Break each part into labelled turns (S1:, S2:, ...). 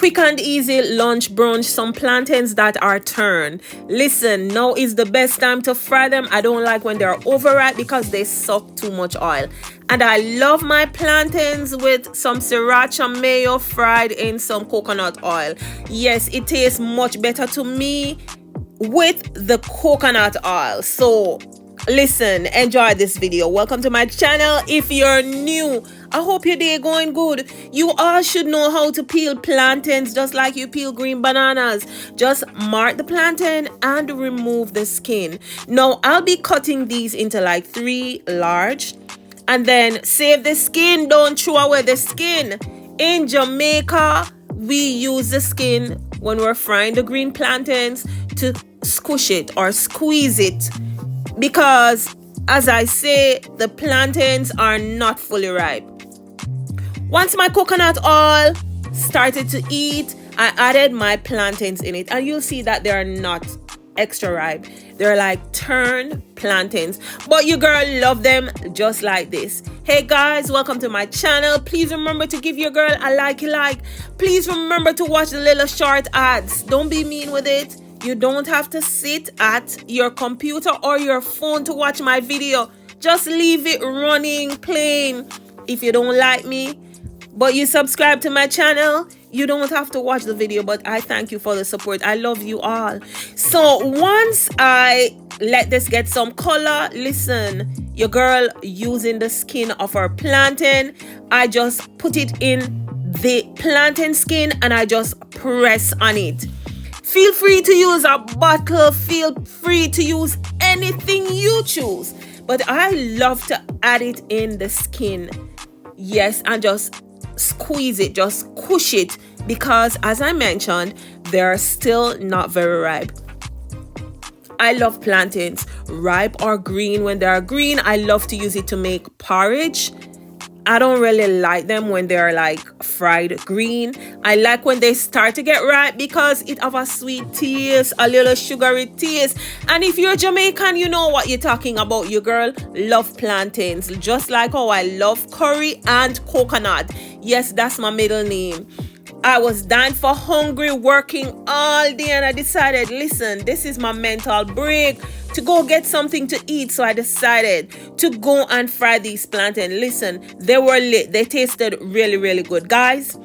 S1: quick and easy lunch brunch, some plantains that are turned. Listen, now is the best time to fry them. I don't like when they're overripe because they suck too much oil. And I love my plantains with some sriracha mayo fried in some coconut oil. Yes, it tastes much better to me with the coconut oil. So listen, enjoy this video. Welcome to my channel. If you're new, I hope your day going good. You all should know how to peel plantains just like you peel green bananas. Just mark the plantain and remove the skin. Now I'll be cutting these into like 3 large, and then save the skin. Don't throw away the skin. In Jamaica, we use the skin when we're frying the green plantains to squish it or squeeze it, because as I say, the plantains are not fully ripe. Once my coconut oil started to heat, I added my plantains in it, and you'll see that they are not extra ripe. They're like turned plantains, but your girl love them just like this. Hey guys, welcome to my channel. Please remember to give your girl a like. Please remember to watch the little short ads. Don't be mean with it. You don't have to sit at your computer or your phone to watch my video. Just leave it running, playing. If you don't like me, but you subscribe to my channel, you don't have to watch the video, but I thank you for the support. I love you all. So once I let this get some color, listen, your girl using the skin of her plantain, I just put it in the plantain skin and I just press on it. Feel free to use a bottle, feel free to use anything you choose, but I love to add it in the skin. Yes, and just squeeze it, just squish it, because as I mentioned, they're still not very ripe. I love plantains, ripe or green. When they're green, I love to use it to make porridge. I don't really like them when they're like fried green. I like when they start to get ripe because it have a sweet taste, a little sugary taste. And if you're Jamaican, you know what you're talking about. Your girl love plantains, just like how I love curry and coconut. Yes, that's my middle name. I was dying for hungry, working all day, and I decided, listen, this is my mental break to go get something to eat. So I decided to go and fry these plantains. Listen, they were lit. They tasted really, really good. Guys,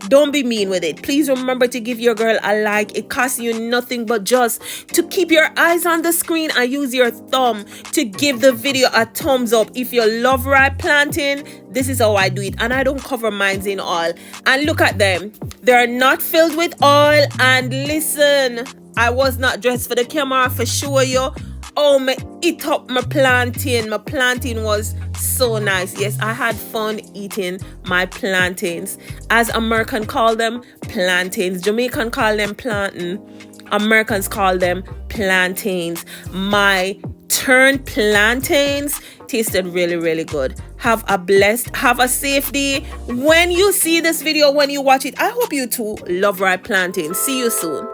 S1: don't be mean with it. Please remember to give your girl a like. It costs you nothing but just to keep your eyes on the screen and use your thumb to give the video a thumbs up. If you love ripe plantain, this is how I do it, and I don't cover mines in oil. And look at them. They're not filled with oil. And listen, I was not dressed for the camera for sure you. Oh, me eat up my plantain. My plantain was so nice. Yes, I had fun eating my plantains. As Americans call them, plantains. Jamaican call them plantain. Americans call them plantains. My turned plantains tasted really, really good. Have a safe day. When you see this video, when you watch it, I hope you too love ripe plantains. See you soon.